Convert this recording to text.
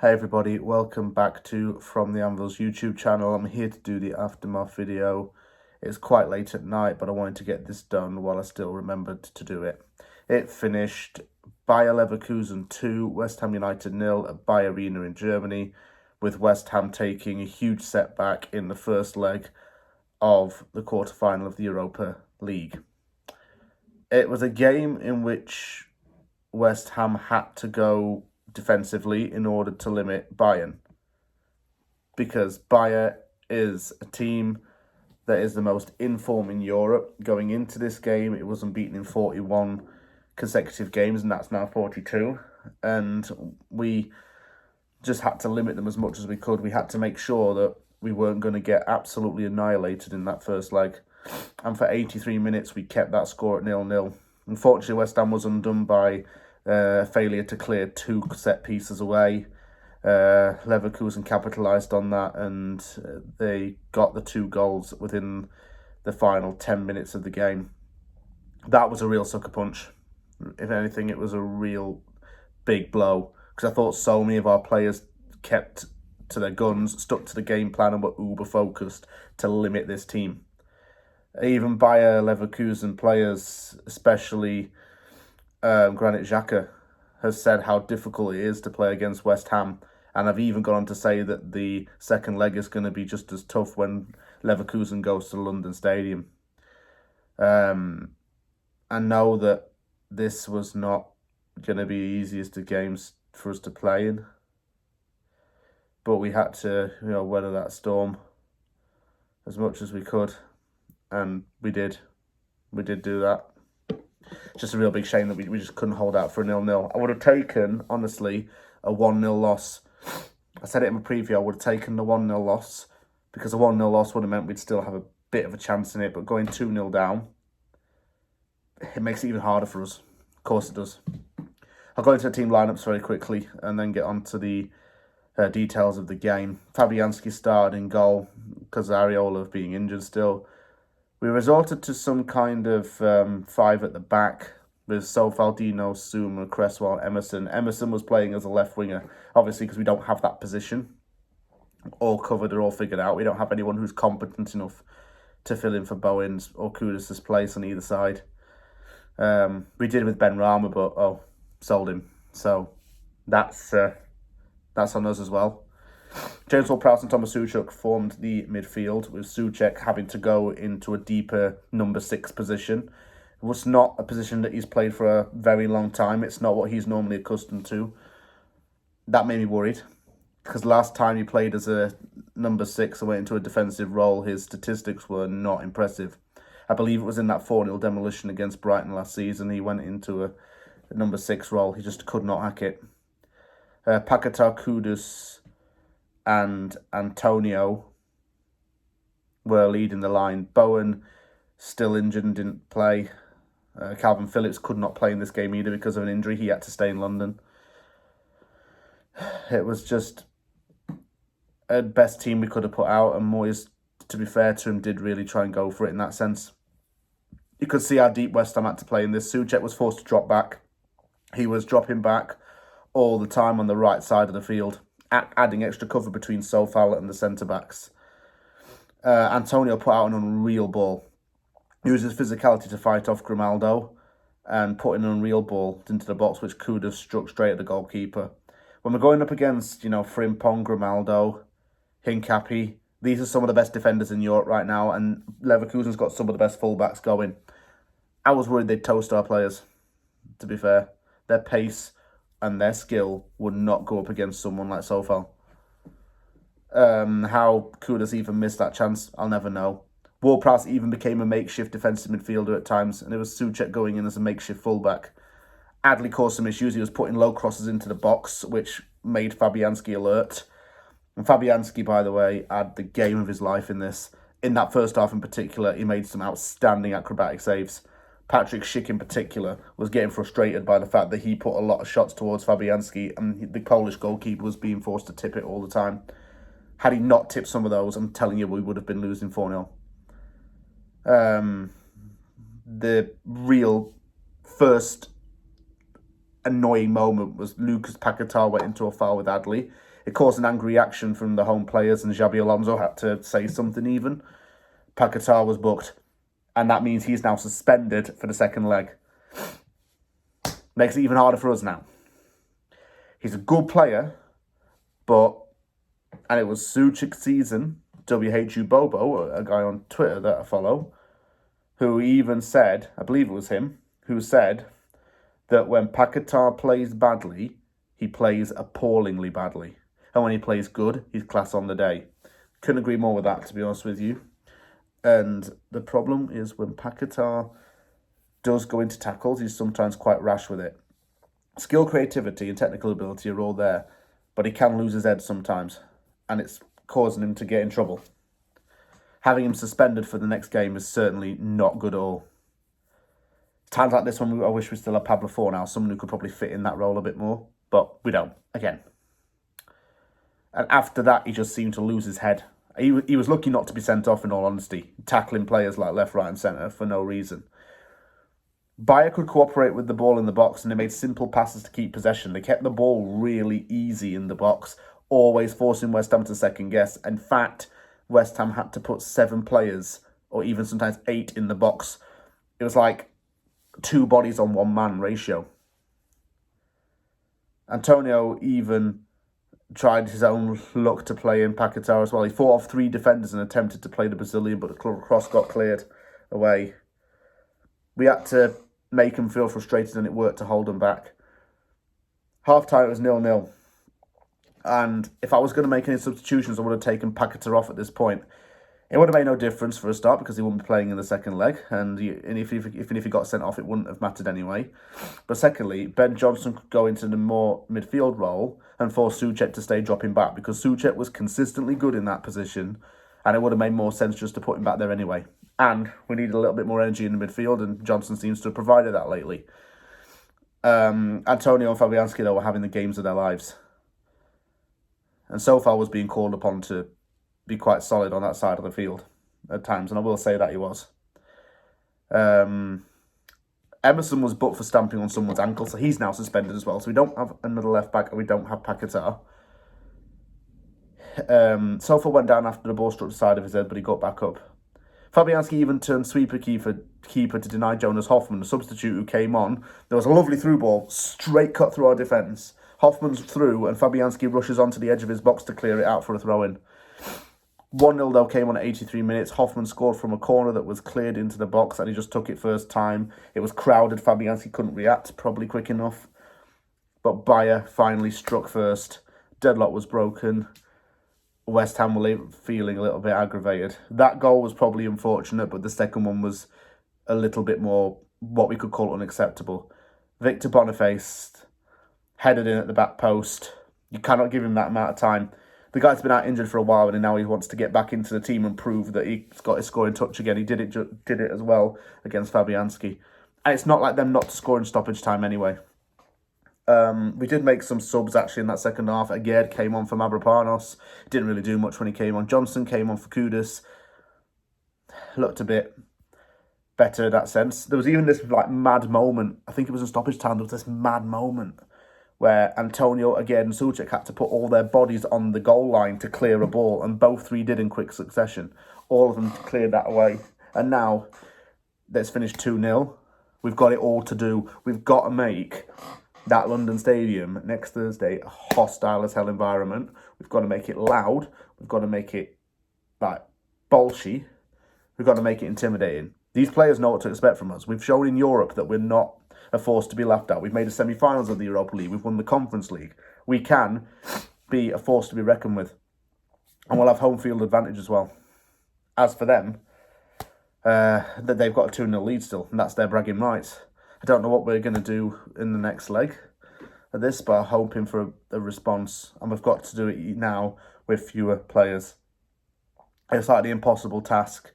Hey everybody, welcome back to From the Anvil's YouTube channel. I'm here to do the aftermath video. It's quite late at night, but I wanted to get this done while I still remembered to do it. It finished Bayer Leverkusen 2, West Ham United 0 at Bayer Arena in Germany, with West Ham taking a huge setback in the first leg of the quarter-final of the Europa League. It was a game in which West Ham had to go defensively in order to limit Bayern, because Bayer is a team that is the most in form in Europe. Going into this game, it was unbeaten in 41 consecutive games, and that's now 42. And we just had to limit them as much as we could. We had to make sure that we weren't going to get absolutely annihilated in that first leg. And for 83 minutes, we kept that score at 0-0. Unfortunately, West Ham was undone by failure to clear two set pieces away. Leverkusen capitalised on that, and they got the two goals within the final 10 minutes of the game. That was a real sucker punch. If anything, it was a real big blow, because I thought so many of our players kept to their guns, stuck to the game plan, and were uber focused to limit this team. Even Bayer Leverkusen players, especially Granit Xhaka, has said how difficult it is to play against West Ham, and I've even gone on to say that the second leg is going to be just as tough when Leverkusen goes to the London Stadium. I know that this was not going to be the easiest of games for us to play in, but we had to, weather that storm as much as we could, and we did. We did do that. It's just a real big shame that we just couldn't hold out for a 0-0. I would have taken, honestly, a 1-0 loss. I said it in my preview, I would have taken the 1-0 loss, because a 1-0 loss would have meant we'd still have a bit of a chance in it, but going 2-0 down, it makes it even harder for us. Of course it does. I'll go into the team lineups very quickly and then get on to the details of the game. Fabianski started in goal because Areola being injured still. We resorted to some kind of five at the back with Sofaldino, Suma, Cresswell, Emerson. Emerson was playing as a left winger, obviously, because we don't have that position all covered or all figured out. We don't have anyone who's competent enough to fill in for Bowen's or Kudus' place on either side. We did with Ben Rama, but sold him. So that's on us as well. James Ward-Prowse and Thomas Souček formed the midfield, with Souček having to go into a deeper number 6 position. It was not a position that he's played for a very long time. It's not what he's normally accustomed to. That made me worried, because last time he played as a number 6 and went into a defensive role, his statistics were not impressive. I believe it was in that 4-0 demolition against Brighton last season. He went into a number 6 role. He just could not hack it. Paquetá, Kudus and Antonio were leading the line. Bowen, still injured and didn't play. Calvin Phillips could not play in this game either because of an injury. He had to stay in London. It was just a best team we could have put out, and Moyes, to be fair to him, did really try and go for it in that sense. You could see how deep West Ham had to play in this. Souček was forced to drop back. He was dropping back all the time on the right side of the field, adding extra cover between Sofal and the centre-backs. Antonio put out an unreal ball. He used his physicality to fight off Grimaldo and put in an unreal ball into the box, which Kudus struck straight at the goalkeeper. When we're going up against, Frimpong, Grimaldo, Hincapi, these are some of the best defenders in Europe right now, and Leverkusen's got some of the best fullbacks going. I was worried they'd toast our players, to be fair. Their pace and their skill would not go up against someone like Sofal. How Kudus even missed that chance, I'll never know. Ward-Prowse even became a makeshift defensive midfielder at times, and it was Souček going in as a makeshift fullback. Adley caused some issues. He was putting low crosses into the box, which made Fabianski alert. And Fabianski, by the way, had the game of his life in this. In that first half in particular, he made some outstanding acrobatic saves. Patrick Schick in particular was getting frustrated by the fact that he put a lot of shots towards Fabianski, and the Polish goalkeeper was being forced to tip it all the time. Had he not tipped some of those, I'm telling you, we would have been losing 4-0. The real first annoying moment was Lucas Paquetá went into a foul with Adley. It caused an angry reaction from the home players, and Xabi Alonso had to say something even. Paquetá was booked, and that means he's now suspended for the second leg. Makes it even harder for us now. He's a good player, and it was Suchik's season, WHU Bobo, a guy on Twitter that I follow, who even said, I believe it was him, who said that when Paquetá plays badly, he plays appallingly badly. And when he plays good, he's class on the day. Couldn't agree more with that, to be honest with you. And the problem is when Paquetá does go into tackles, he's sometimes quite rash with it. Skill, creativity, and technical ability are all there, but he can lose his head sometimes, and it's causing him to get in trouble. Having him suspended for the next game is certainly not good at all. Times like this one, I wish we still had Pablo Fornal, someone who could probably fit in that role a bit more, but we don't, again. And after that, he just seemed to lose his head. He was lucky not to be sent off, in all honesty, tackling players like left, right and centre for no reason. Bayer could cooperate with the ball in the box, and they made simple passes to keep possession. They kept the ball really easy in the box, always forcing West Ham to second guess. In fact, West Ham had to put 7 players, or even sometimes 8 in the box. It was like 2 bodies on 1 man ratio. Antonio even tried his own luck to play in Paquetá as well. He fought off 3 defenders and attempted to play the Brazilian, but the cross got cleared away. We had to make him feel frustrated, and it worked to hold him back. Half-time, it was 0-0. And if I was going to make any substitutions, I would have taken Paquetá off at this point. It would have made no difference for a start because he wouldn't be playing in the second leg. And if he got sent off, it wouldn't have mattered anyway. But secondly, Ben Johnson could go into the more midfield role and force Souček to stay dropping back, because Souček was consistently good in that position, and it would have made more sense just to put him back there anyway. And we need a little bit more energy in the midfield, and Johnson seems to have provided that lately. Antonio and Fabianski, though, were having the games of their lives. And Sofal was being called upon to be quite solid on that side of the field at times, and I will say that he was. Emerson was booked for stamping on someone's ankle, so he's now suspended as well. So we don't have another left-back, and we don't have Paquetá. Sofal went down after the ball struck the side of his head, but he got back up. Fabianski even turned sweeper keeper to deny Jonas Hoffman, the substitute who came on. There was a lovely through ball, straight cut through our defence. Hoffman's through, and Fabianski rushes onto the edge of his box to clear it out for a throw-in. 1-0 though came on at 83 minutes. Hoffman scored from a corner that was cleared into the box, and he just took it first time. It was crowded. Fabianski couldn't react probably quick enough. But Bayer finally struck first. Deadlock was broken. West Ham were feeling a little bit aggravated. That goal was probably unfortunate, but the second one was a little bit more what we could call unacceptable. Victor Boniface headed in at the back post. You cannot give him that amount of time. The guy's been out injured for a while, and now he wants to get back into the team and prove that he's got his scoring touch again. He did it as well against Fabianski. And it's not like them not to score in stoppage time anyway. We did make some subs actually in that second half. Aguerd came on for Mavropanos. Didn't really do much when he came on. Johnson came on for Kudus. Looked a bit better in that sense. There was even this mad moment. I think it was in stoppage time. There was this mad moment where Antonio, Aguerd and Souček had to put all their bodies on the goal line to clear a ball, and both 3 did in quick succession. All of them cleared that away. And now, let's finish 2-0. We've got it all to do. We've got to make that London Stadium next Thursday a hostile as hell environment. We've got to make it loud. We've got to make it bolshy. We've got to make it intimidating. These players know what to expect from us. We've shown in Europe that we're not a force to be laughed at. We've made the semi-finals of the Europa League. We've won the Conference League. We can be a force to be reckoned with. And we'll have home field advantage as well. As for them, that they've got a 2-0 lead still, and that's their bragging rights. I don't know what we're going to do in the next leg at this, but I'm hoping for a response, and we've got to do it now with fewer players. It's like the impossible task.